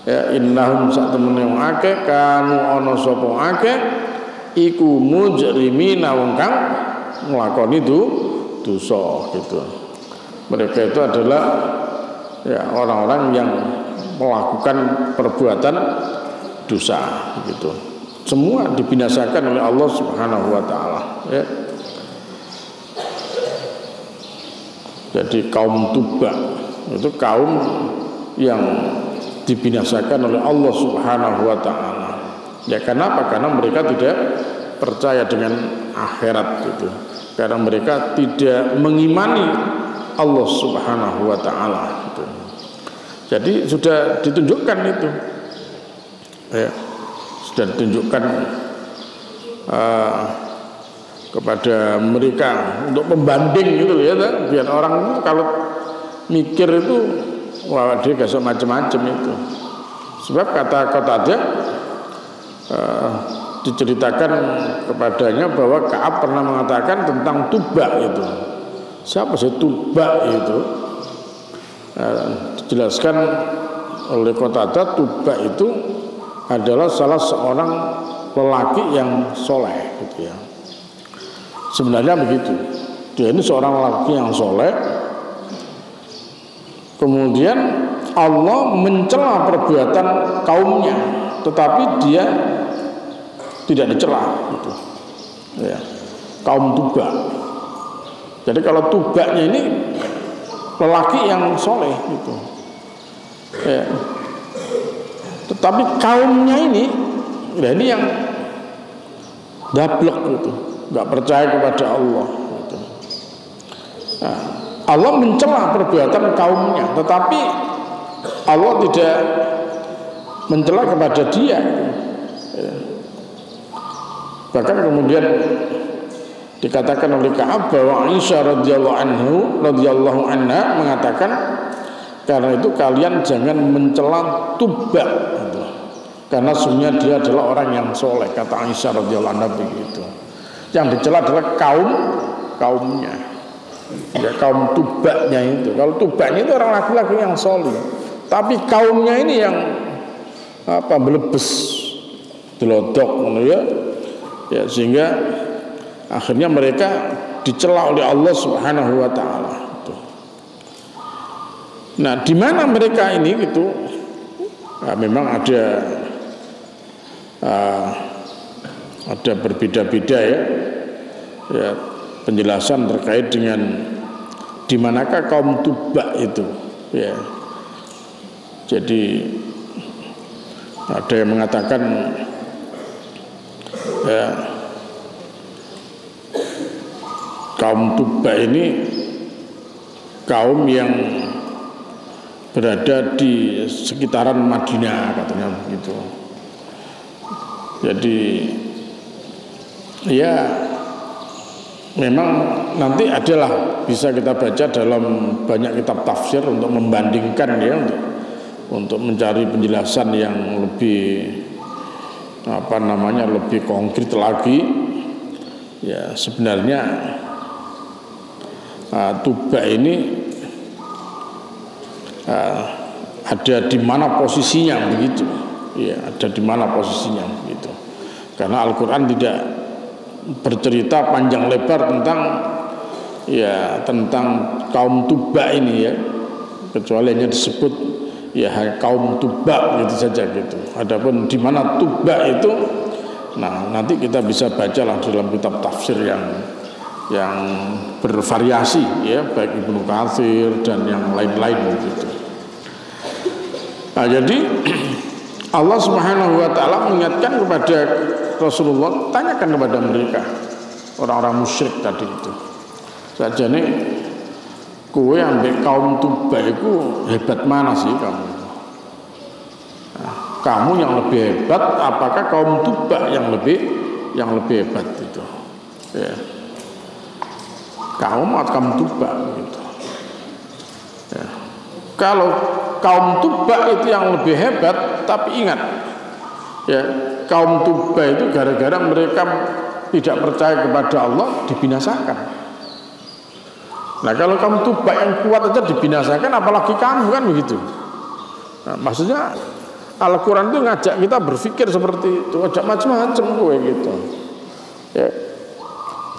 Ya innahum sak temene wong akeh kanu ana sapa akeh iku mujrimina wong kang nglakoni dosa gitu. Mereka itu adalah ya orang-orang yang melakukan perbuatan dosa gitu. Semua dibinasakan oleh Allah Subhanahu wa taala ya. Jadi kaum Tubba itu kaum yang dibinasakan oleh Allah Subhanahu wa taala. Ya kenapa? Karena mereka tidak percaya dengan akhirat gitu. Karena mereka tidak mengimani Allah Subhanahu wa taala gitu. Jadi sudah ditunjukkan itu. Ya. Sudah ditunjukkan kepada mereka untuk pembanding gitu ya, biar orang itu kalau mikir itu wah dia gak macam-macam itu. Sebab kata-kata aja diceritakan kepadanya bahwa Ka'ab pernah mengatakan tentang Tubba itu. Siapa sih Tubba itu? Dijelaskan oleh Qatadah, Tubba itu adalah salah seorang lelaki yang soleh gitu ya. Sebenarnya begitu. Dia ini seorang lelaki yang soleh. Kemudian Allah mencela perbuatan kaumnya, tetapi dia tidak dicela gitu. Ya. Kaum Tubba. Jadi kalau Tubbanya ini lelaki yang soleh gitu. Ya. Tetapi kaumnya ini, ya ini yang dablek gitu, nggak percaya kepada Allah. Gitu. Nah, Allah mencela perbuatan kaumnya, tetapi Allah tidak mencela kepada dia. Ya. Bahkan kemudian dikatakan oleh Ka'ab bahwa Aisyah radhiyallahu anha mengatakan, karena itu kalian jangan mencela Tubba gitu. Karena sebenarnya dia adalah orang yang soleh, kata Aisyah radhiyallahu anha begitu. Yang dicela adalah kaumnya ya, kaum Tubbanya itu. Kalau Tubbanya itu orang laki-laki yang soleh, tapi kaumnya ini yang belebes delodok ya. Ya sehingga akhirnya mereka dicela oleh Allah Subhanahu wa taala. Nah, di mana mereka ini gitu? Nah, memang ada berbeda-beda ya. ya penjelasan terkait dengan di manakah kaum Tuba itu, ya. Jadi ada yang mengatakan ya, kaum Tuba ini kaum yang berada di sekitaran Madinah, katanya begitu. Jadi ya memang nanti adalah bisa kita baca dalam banyak kitab tafsir untuk membandingkan, ya, untuk mencari penjelasan yang lebih lebih konkret lagi. Ya sebenarnya Tuba ini ada di mana posisinya begitu, ya, ada di mana posisinya begitu. Karena Al-Quran tidak bercerita panjang lebar tentang kaum Tuba ini, ya, kecuali hanya disebut ya kaum Tuba gitu saja gitu. Adapun di mana Tuba itu, nah nanti kita bisa bacalah dalam kitab tafsir yang bervariasi, ya, baik Ibnu Katsir dan yang lain-lain gitu. Nah, jadi Allah Subhanahu wa taala mengingatkan kepada Rasulullah, tanyakan kepada mereka, orang-orang musyrik tadi itu. Sajane kowe ambek kaum Tuba itu hebat mana sih kamu? Nah, kamu yang lebih hebat, apakah kaum Tuba yang lebih hebat itu? Ya. Kaum Tuba gitu. Ya. Kalau kaum Tuba itu yang lebih hebat, tapi ingat, ya, kaum Tuba itu gara-gara mereka tidak percaya kepada Allah dibinasakan. Nah, kalau kaum Tuba yang kuat aja dibinasakan, apalagi kamu, kan begitu. Nah, maksudnya Al-Quran itu ngajak kita berpikir seperti itu, ngajak macam-macam kowe gitu. Ya,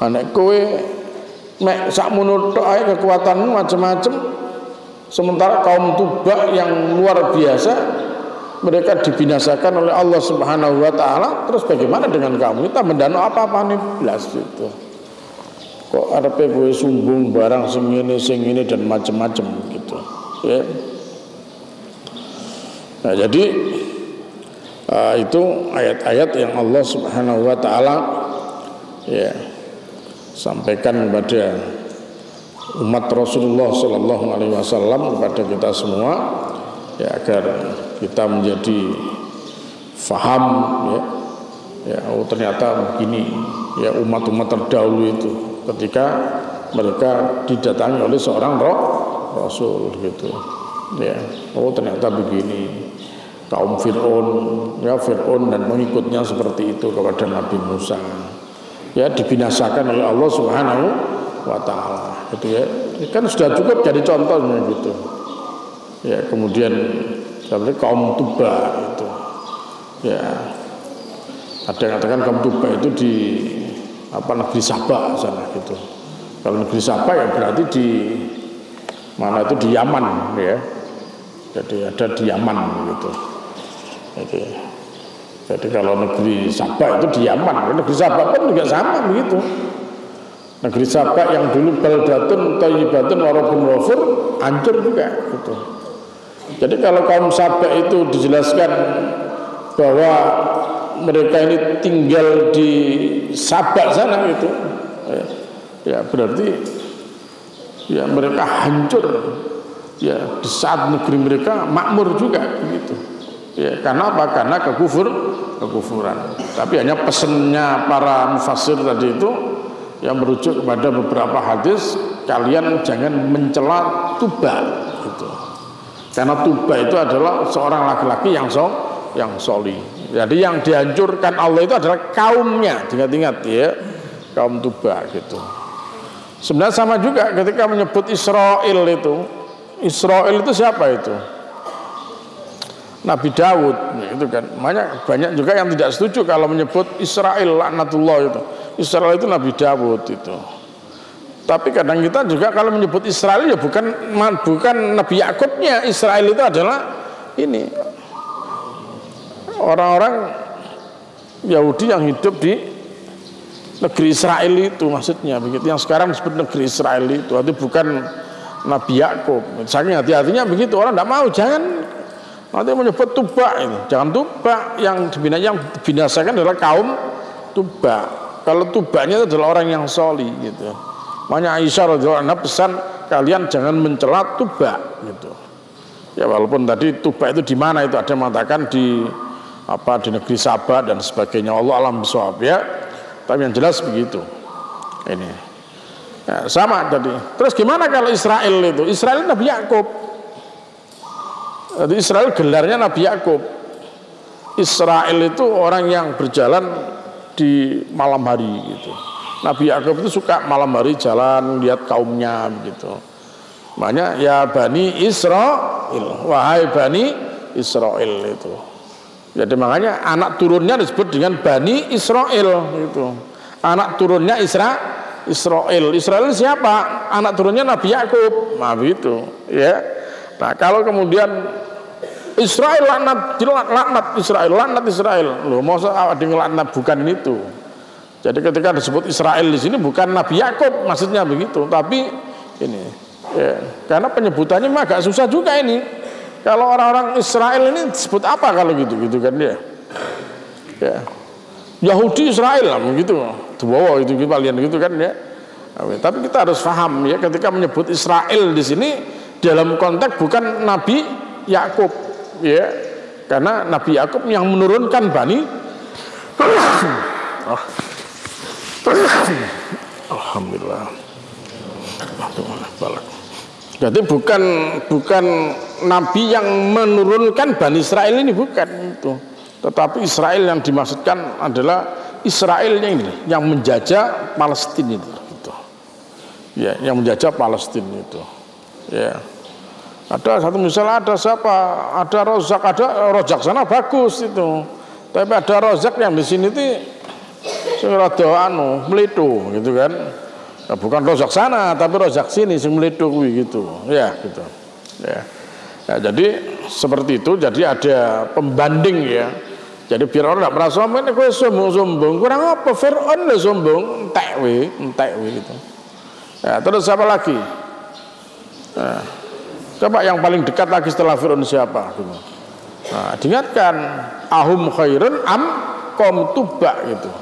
anak kowe mek sak menurut ae kekuatanmu macam-macam, sementara kaum Tuba yang luar biasa mereka dibinasakan oleh Allah Subhanahu wa taala. Terus bagaimana dengan kamu? Kita mendano apa-apa nih belas itu. Kok arepe kowe sumbung barang sing ngene dan macam-macam gitu, ya. Nah, jadi itu ayat-ayat yang Allah Subhanahu wa taala, ya, sampaikan kepada umat Rasulullah Sallallahu Alaihi Wasallam, kepada kita semua, ya, agar kita menjadi faham, ya, oh ternyata begini, ya, umat-umat terdahulu itu ketika mereka didatangi oleh seorang Rasul gitu, ya, oh ternyata begini. Kaum Fir'aun, ya, Fir'aun dan pengikutnya seperti itu kepada Nabi Musa, ya, dibinasakan oleh Allah Subhanahu wa taala gitu, ya. Kan sudah cukup jadi contohnya gitu, ya. Kemudian seperti kaum Tuba itu, ya, ada yang katakan kaum Tuba itu di negeri Sabah sana gitu. Kalau negeri Sabah ya berarti di mana itu, di Yaman, ya. Jadi ada di Yaman gitu. Jadi kalau negeri Sabah itu di Yaman, negeri Sabah pun juga sama begitu. Negeri Sabah yang dulu baldatun thayyibatun wa rabbun ghafur hancur juga gitu. Jadi kalau kaum Sabah itu dijelaskan bahwa mereka ini tinggal di Sabah sana gitu, ya berarti ya mereka hancur, ya, di saat negeri mereka makmur juga begitu. Ya, karena apa? Karena kekufuran. Tapi hanya pesannya para mufassir tadi itu yang merujuk kepada beberapa hadis, kalian jangan mencela Tuba gitu. Karena Tuba itu adalah seorang laki-laki yang sholih. Jadi yang dihancurkan Allah itu adalah kaumnya. Ingat-ingat, ya, kaum Tuba gitu. Sebenarnya sama juga ketika menyebut Israel itu. Israel itu siapa itu? Nabi Daud, itu kan. Banyak juga yang tidak setuju kalau menyebut Israel laknatullah itu. Israel itu Nabi Daud itu. Tapi kadang kita juga kalau menyebut Israel ya bukan Nabi Yakubnya. Israel itu adalah ini orang-orang Yahudi yang hidup di negeri Israel itu maksudnya begitu. Yang sekarang disebut negeri Israel itu bukan Nabi Yakub. Saking hati-hatinya begitu, orang tidak mau, jangan nanti menyebut Tuba itu. Jangan Tuba, yang dibinasakan adalah kaum Tuba. Kalau Tubanya itu adalah orang yang soli gitu. Makanya Aisyah radhiyallahu anha pesan kalian jangan mencela Tuba gitu. Ya walaupun tadi Tuba itu di mana itu ada yang mengatakan di negeri Sabah dan sebagainya. Allah alam bisawab ya. Tapi yang jelas begitu. Ini. Ya, sama tadi. Terus gimana kalau Israel itu? Israel Nabi Yakub. Jadi Israel gelarnya Nabi Yakub. Israel itu orang yang berjalan di malam hari gitu. Nabi Yakub itu suka malam hari jalan lihat kaumnya begitu. Makanya ya Bani Israel, wahai Bani Israel itu. Jadi makanya anak turunnya disebut dengan Bani Israel gitu. Anak turunnya Israel. Israel siapa? Anak turunnya Nabi Yakub. Nah begitu ya. Nah kalau kemudian Israel laknat Israel. Loh, masa ada ngelaknat? Bukan itu. Jadi ketika disebut Israel di sini bukan Nabi Yakub maksudnya begitu, tapi ini ya, karena penyebutannya mah agak susah juga ini. Kalau orang-orang Israel ini disebut apa kalau gitu kan dia? Ya. Yahudi Israel lah begitu. Wow itu kalian gitu kan ya. Tapi kita harus paham ya ketika menyebut Israel di sini dalam konteks bukan Nabi Yakub ya. Karena Nabi Yakub yang menurunkan Bani Alhamdulillah. Jadi bukan Nabi yang menurunkan Bani Israel ini, bukan itu. Tetapi Israel yang dimaksudkan adalah Israel yang ini, yang menjajah Palestina itu. Gitu. Ya, yang menjajah Palestina itu. Ya. Ada satu misalnya ada siapa? Ada Rozak sana bagus itu. Tapi ada Rozak yang di sini tuh sing rada melitu gitu kan. Nah, bukan Rozak sana tapi Rozak sini sing melitu kuwi gitu. Ya, gitu. Ya. Ya, jadi seperti itu, jadi ada pembanding ya. Jadi biar orang tidak merasa ini kowe sombong, kurang apa Fir'aun lah sombong, entek we gitu. Ya, terus siapa lagi? Nah, coba yang paling dekat lagi setelah Fir'aun siapa gitu. Nah, diingatkan ahum khairun am qaum Tuba gitu.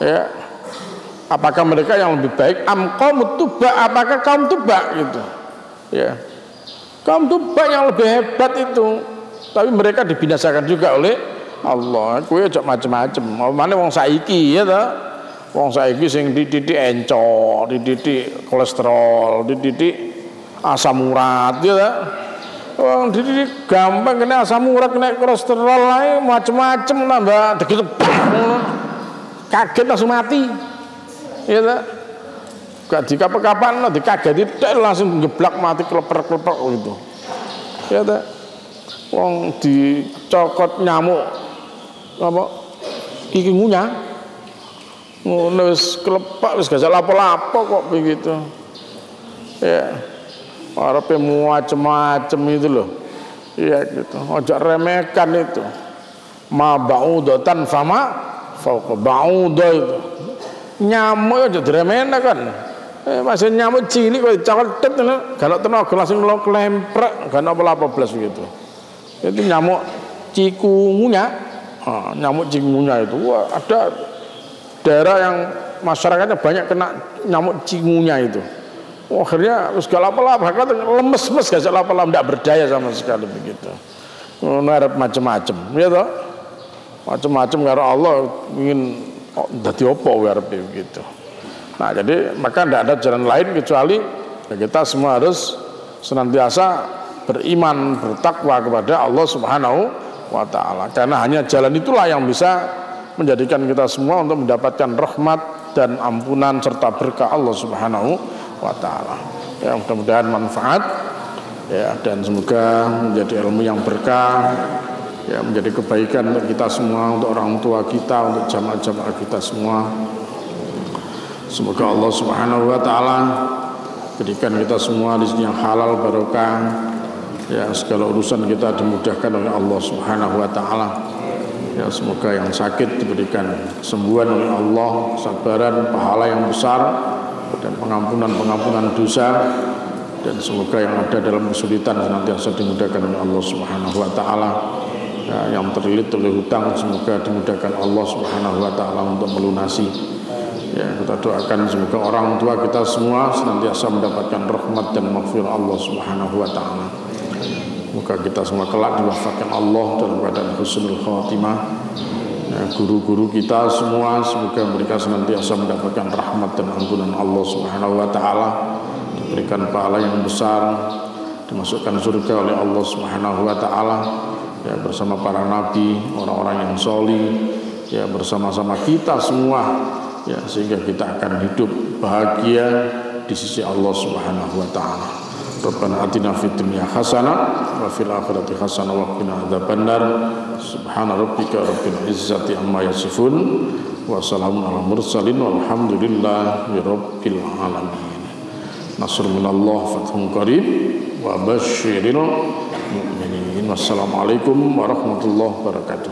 Ya, apakah mereka yang lebih baik am qaum Tuba, apakah kaum Tuba gitu ya. Kaum Tuba yang lebih hebat itu, tapi mereka dibinasakan juga oleh Allah. Kowe aja macam-macam. Mana wong saiki ya ta? Wong saiki sing dididik encok, dididik kolesterol, dididik asam urat ya ta? Wong dididik gampang kena asam urat, kena kolesterol ae macam-macam nambah begitu. Kaget langsung mati. Ya tak? Gak dikapa-kapan dikageti tek langsung geblak mati kleper-kleper gitu. Ya tak? Wong dicokot nyamuk apa? Iki ngunyah. Ngono wis klepak wis gak lapo-lapo kok begitu. Ya. Arepe macam-macam itu loh. Iya gitu. Ojo remehkan itu. Ma ba'udatan fama fauqa ba'udah itu. Nyamuk aja diremehkan kan. Masih nyamuk cilik kok caketet galak tenaga langsung klemprek gak apa-apa blas begitu. Itu nyamuk cikungunya. Nyamuk cikungunya itu ada daerah yang masyarakatnya banyak kena nyamuk cikungunya itu. Akhirnya gak apa-apa, lemes-mes gak apa-apa, tidak berdaya sama sekali begitu. Ngarep macam-macam, ya toh? Macam-macam karena Allah ingin dadi opo begitu. Nah, jadi maka tidak ada jalan lain kecuali ya kita semua harus senantiasa beriman, bertakwa kepada Allah Subhanahu wa ta'ala. Karena hanya jalan itulah yang bisa menjadikan kita semua untuk mendapatkan rahmat dan ampunan serta berkah Allah Subhanahu wa ta'ala. Ya, mudah-mudahan manfaat ya, dan semoga menjadi ilmu yang berkah ya, menjadi kebaikan untuk kita semua, untuk orang tua kita, untuk jamaah-jamaah kita semua. Semoga Allah Subhanahu wa ta'ala berikan kita semua di sini yang halal barokah ya, segala urusan kita dimudahkan oleh Allah Subhanahu wa ta'ala. Ya, semoga yang sakit diberikan kesembuhan oleh Allah, kesabaran, pahala yang besar, dan pengampunan dosa, dan semoga yang ada dalam kesulitan senantiasa dimudahkan oleh Allah Subhanahu wa taala. Ya, yang terlilit oleh hutang semoga dimudahkan Allah Subhanahu wa taala untuk melunasi. Ya, kita doakan semoga orang tua kita semua senantiasa mendapatkan rahmat dan maghfirah Allah Subhanahu wa taala. Semoga kita semua kelak diwafatkan Allah dalam keadaan husnul khatimah. Ya, guru-guru kita semua semoga mereka senantiasa mendapatkan rahmat dan ampunan Allah Subhanahu wa taala, diberikan pahala yang besar, dimasukkan surga oleh Allah Subhanahu wa taala, ya, bersama para nabi, orang-orang yang sholih, ya, bersama-sama kita semua, ya, sehingga kita akan hidup bahagia di sisi Allah Subhanahu wa taala. Rabbana atina fid dunya hasanah wa fil akhirati hasanah wa qina adzabannar. Subhana rabbika rabbil izzati amma yasifun wa salamun alal mursalin walhamdulillahi rabbil alamin. Nasrun minallah fathun qarib wa basyiril mu'minin. Wassalamualaikum warahmatullahi wabarakatuh.